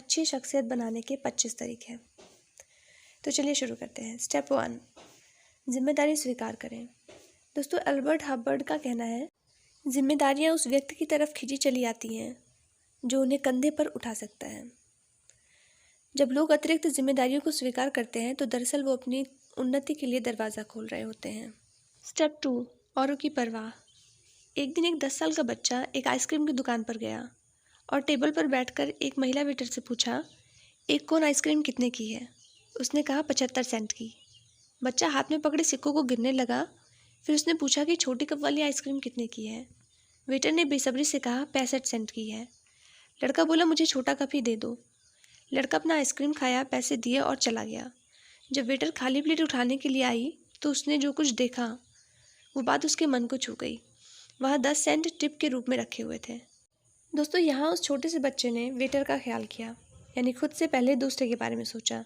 अच्छी शख्सियत बनाने के 25 तरीके। तो चलिए शुरू करते हैं। स्टेप 1, जिम्मेदारी स्वीकार करें। दोस्तों, अल्बर्ट हब्बर्ड का कहना है, जिम्मेदारियां उस व्यक्ति की तरफ खींची चली आती हैं जो उन्हें कंधे पर उठा सकता है। जब लोग अतिरिक्त जिम्मेदारियों को स्वीकार करते हैं तो दरअसल वो अपनी उन्नति के लिए दरवाज़ा खोल रहे होते हैं। स्टेप 2, औरों की परवाह। एक दिन एक 10 साल का बच्चा एक आइसक्रीम की दुकान पर गया और टेबल पर बैठकर एक महिला वेटर से पूछा, एक कोन आइसक्रीम कितने की है? उसने कहा 75 सेंट की। बच्चा हाथ में पकड़े सिक्कों को गिनने लगा। फिर उसने पूछा कि छोटी कप वाली आइसक्रीम कितने की है? वेटर ने बेसब्री से कहा 65 सेंट की है। लड़का बोला, मुझे छोटा कप ही दे दो। लड़का अपना आइसक्रीम खाया, पैसे दिए और चला गया। जब वेटर खाली प्लेट उठाने के लिए आई तो उसने जो कुछ देखा वो बात उसके मन को छू गई। वहाँ 10 सेंट टिप के रूप में रखे हुए थे। दोस्तों, यहाँ उस छोटे से बच्चे ने वेटर का ख्याल किया, यानी खुद से पहले दूसरे के बारे में सोचा।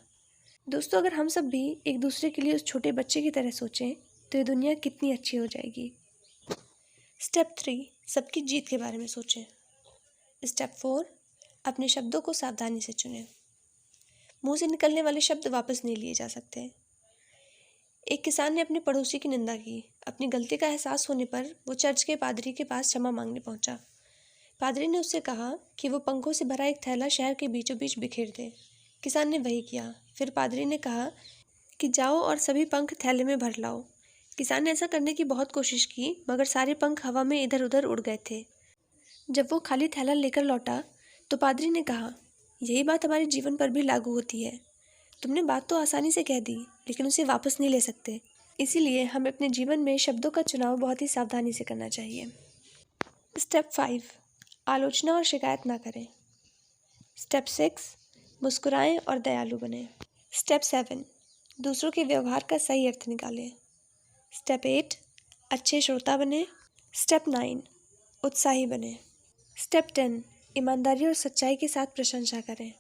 दोस्तों, अगर हम सब भी एक दूसरे के लिए उस छोटे बच्चे की तरह सोचें तो ये दुनिया कितनी अच्छी हो जाएगी। स्टेप 3, सबकी जीत के बारे में सोचें। स्टेप 4, अपने शब्दों को सावधानी से चुनें। मुंह से निकलने वाले शब्द वापस नहीं लिए जा सकते। एक किसान ने अपने पड़ोसी की निंदा की। अपनी गलती का एहसास होने पर वो चर्च के पादरी के पास क्षमा मांगने पहुंचा। पादरी ने उससे कहा कि वो पंखों से भरा एक थैला शहर के बीचों बीच बिखेर दे। किसान ने वही किया। फिर पादरी ने कहा कि जाओ और सभी पंख थैले में भर लाओ। किसान ने ऐसा करने की बहुत कोशिश की, मगर सारे पंख हवा में इधर उधर उड़ गए थे। जब वो खाली थैला लेकर लौटा तो पादरी ने कहा, यही बात हमारे जीवन पर भी लागू होती है। तुमने बात तो आसानी से कह दी, लेकिन उसे वापस नहीं ले सकते। इसीलिए हमें अपने जीवन में शब्दों का चुनाव बहुत ही सावधानी से करना चाहिए। स्टेप 5, आलोचना और शिकायत ना करें। स्टेप 6, मुस्कुराएं और दयालु बनें। स्टेप 7, दूसरों के व्यवहार का सही अर्थ निकालें। स्टेप 8, अच्छे श्रोता बनें। स्टेप 9, उत्साही बनें। स्टेप 10, ईमानदारी और सच्चाई के साथ प्रशंसा करें।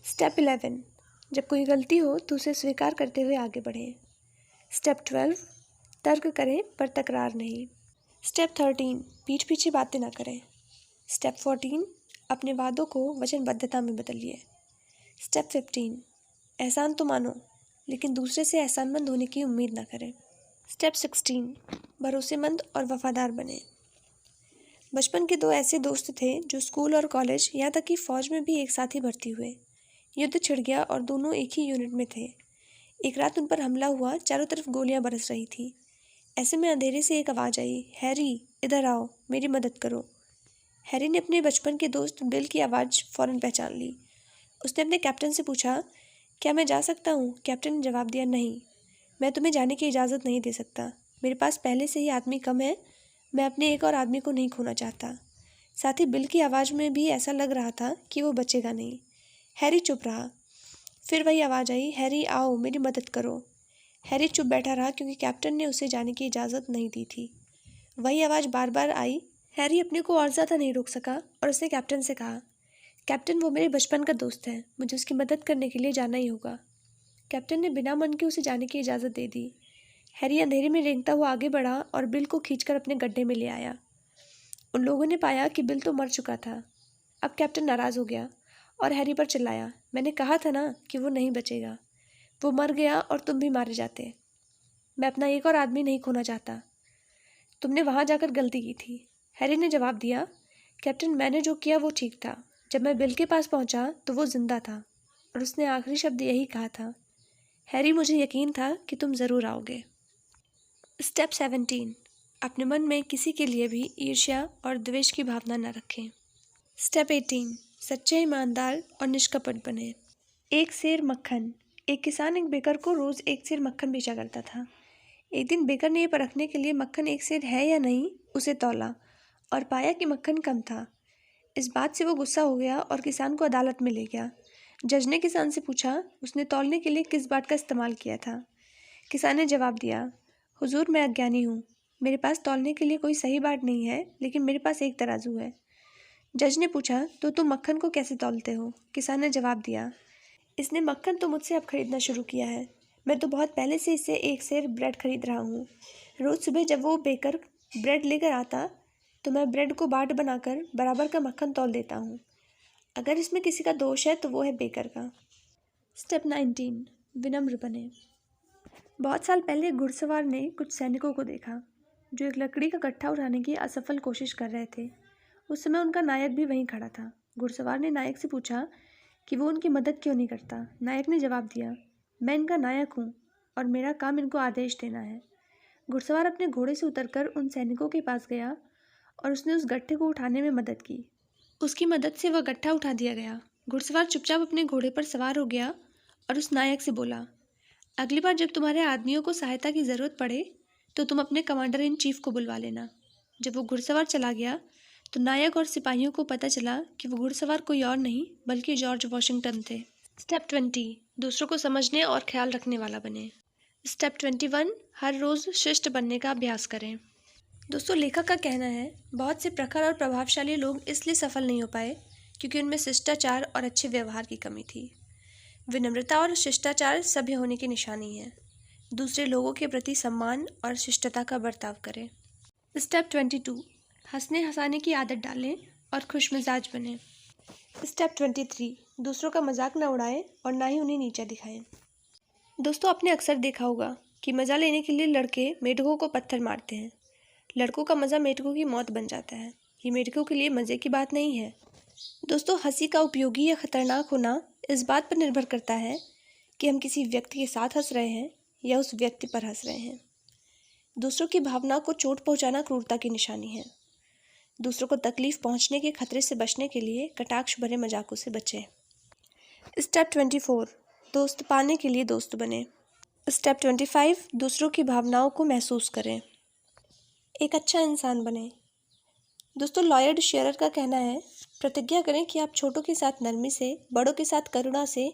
स्टेप 11, जब कोई गलती हो तो उसे स्वीकार करते हुए आगे बढ़ें। स्टेप 12, तर्क करें पर तकरार नहीं। स्टेप 13, पीठ पीछे बातें ना करें। स्टेप 14, अपने वादों को वचनबद्धता में बदलिए। स्टेप 15, एहसान तो मानो, लेकिन दूसरे से एहसानमंद होने की उम्मीद ना करें। स्टेप 16, भरोसेमंद और वफादार बने। बचपन के 2 ऐसे दोस्त थे जो स्कूल और कॉलेज, यहाँ तक कि फौज में भी एक साथ ही भर्ती हुए। युद्ध छिड़ गया और दोनों एक ही यूनिट में थे। एक रात उन पर हमला हुआ, चारों तरफ गोलियां बरस रही थी। ऐसे में अंधेरे से एक आवाज़ आई, हैरी इधर आओ, मेरी मदद करो। हैरी ने अपने बचपन के दोस्त बिल की आवाज़ फ़ौरन पहचान ली। उसने अपने कैप्टन से पूछा, क्या मैं जा सकता हूँ? कैप्टन ने जवाब दिया, नहीं, मैं तुम्हें जाने की इजाज़त नहीं दे सकता। मेरे पास पहले से ही आदमी कम है। मैं अपने एक और आदमी को नहीं खोना चाहता। साथ ही बिल की आवाज़ में भी ऐसा लग रहा था कि वो बचेगा नहीं। हैरी चुप रहा। फिर वही आवाज़ आई, हैरी आओ, मेरी मदद करो। हैरी चुप बैठा रहा क्योंकि कैप्टन ने उसे जाने की इजाज़त नहीं दी थी। वही आवाज़ बार बार आई। हैरी अपने को और ज़्यादा नहीं रोक सका और उसने कैप्टन से कहा, कैप्टन वो मेरे बचपन का दोस्त है, मुझे उसकी मदद करने के लिए जाना ही होगा। कैप्टन ने बिना मन के उसे जाने की इजाज़त दे दी। हैरी अंधेरे में रेंगता हुआ आगे बढ़ा और बिल को खींचकर अपने गड्ढे में ले आया। उन लोगों ने पाया कि बिल तो मर चुका था। अब कैप्टन नाराज़ हो गया और हैरी पर चिल्लाया, मैंने कहा था ना कि वो नहीं बचेगा। वो मर गया और तुम भी मारे जाते। मैं अपना एक और आदमी नहीं खोना चाहता। तुमने वहाँ जाकर गलती की थी। हैरी ने जवाब दिया, कैप्टन मैंने जो किया वो ठीक था। जब मैं बिल के पास पहुँचा तो वो जिंदा था और उसने आखिरी शब्द यही कहा था, हैरी मुझे यकीन था कि तुम ज़रूर आओगे। स्टेप 17, अपने मन में किसी के लिए भी ईर्ष्या और द्वेष की भावना न रखें। स्टेप 18, सच्चे, ईमानदार और निष्कपट बने। एक सेर मक्खन। एक किसान एक बेकर को रोज़ 1 सेर मक्खन बेचा करता था। एक दिन बेकर ने ये परखने के लिए मक्खन 1 सेर है या नहीं उसे तौला और पाया कि मक्खन कम था। इस बात से वो गुस्सा हो गया और किसान को अदालत में ले गया। जज ने किसान से पूछा, उसने तौलने के लिए किस बाट का इस्तेमाल किया था? किसान ने जवाब दिया, हुजूर मैं अज्ञानी हूँ, मेरे पास तौलने के लिए कोई सही बाट नहीं है, लेकिन मेरे पास एक तराजू है। जज ने पूछा, तो तुम मक्खन को कैसे तौलते हो? किसान ने जवाब दिया, इसने मक्खन तो मुझसे अब खरीदना शुरू किया है। मैं तो बहुत पहले से इससे 1 सेर ब्रेड खरीद रहा हूँ। रोज़ सुबह जब वो बेकर ब्रेड लेकर आता तो मैं ब्रेड को बाट बनाकर बराबर का मक्खन तौल देता हूँ। अगर इसमें किसी का दोष है तो वो है बेकर का। स्टेप 19, विनम्र बने। बहुत साल पहले एक घुड़सवार ने कुछ सैनिकों को देखा जो एक लकड़ी का गट्ठा उठाने की असफल कोशिश कर रहे थे। उस समय उनका नायक भी वहीं खड़ा था। घुड़सवार ने नायक से पूछा कि वो उनकी मदद क्यों नहीं करता। नायक ने जवाब दिया, मैं इनका नायक हूँ और मेरा काम इनको आदेश देना है। घुड़सवार अपने घोड़े से उतरकर उन सैनिकों के पास गया और उसने उस गट्ठे को उठाने में मदद की। उसकी मदद से वह गट्ठा उठा दिया गया। घुड़सवार चुपचाप अपने घोड़े पर सवार हो गया और उस नायक से बोला, अगली बार जब तुम्हारे आदमियों को सहायता की ज़रूरत पड़े तो तुम अपने कमांडर इन चीफ को बुलवा लेना। जब वो घुड़सवार चला गया तो नायक और सिपाहियों को पता चला कि वो घुड़सवार कोई और नहीं बल्कि जॉर्ज वॉशिंगटन थे। स्टेप 20, दूसरों को समझने और ख्याल रखने वाला बने। स्टेप 21, हर रोज़ शिष्ट बनने का अभ्यास करें। दोस्तों, लेखक का कहना है बहुत से प्रखर और प्रभावशाली लोग इसलिए सफल नहीं हो पाए क्योंकि उनमें शिष्टाचार और अच्छे व्यवहार की कमी थी। विनम्रता और शिष्टाचार सभ्य होने की निशानी है। दूसरे लोगों के प्रति सम्मान और शिष्टता का बर्ताव करें। स्टेप 22, हंसने हंसाने की आदत डालें और खुशमिजाज बनें। स्टेप 23, दूसरों का मजाक न उड़ाएं और ना ही उन्हें नीचा दिखाएं। दोस्तों, आपने अक्सर देखा होगा कि मज़ा लेने के लिए लड़के मेढकों को पत्थर मारते हैं। लड़कों का मज़ा मेढकों की मौत बन जाता है। ये मेढकों के लिए मज़े की बात नहीं है। दोस्तों, हंसी का उपयोगी या खतरनाक होना इस बात पर निर्भर करता है कि हम किसी व्यक्ति के साथ हंस रहे हैं या उस व्यक्ति पर हंस रहे हैं। दूसरों की भावना को चोट पहुंचाना क्रूरता की निशानी है। दूसरों को तकलीफ पहुंचने के खतरे से बचने के लिए कटाक्ष भरे मजाकों से बचें। स्टेप 24, दोस्त पाने के लिए दोस्त बने। स्टेप 25, दूसरों की भावनाओं को महसूस करें। एक अच्छा इंसान बने। दोस्तों, लॉयड शेरर का कहना है, प्रतिज्ञा करें कि आप छोटों के साथ नरमी से, बड़ों के साथ करुणा से,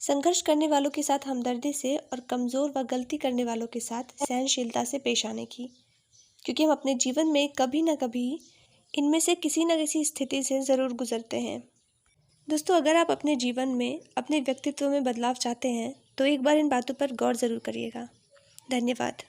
संघर्ष करने वालों के साथ हमदर्दी से और कमज़ोर व गलती करने वालों के साथ सहनशीलता से पेश आने की, क्योंकि हम अपने जीवन में कभी न कभी इनमें से किसी न किसी स्थिति से ज़रूर गुजरते हैं। दोस्तों, अगर आप अपने जीवन में अपने व्यक्तित्व में बदलाव चाहते हैं तो एक बार इन बातों पर गौर ज़रूर करिएगा। धन्यवाद।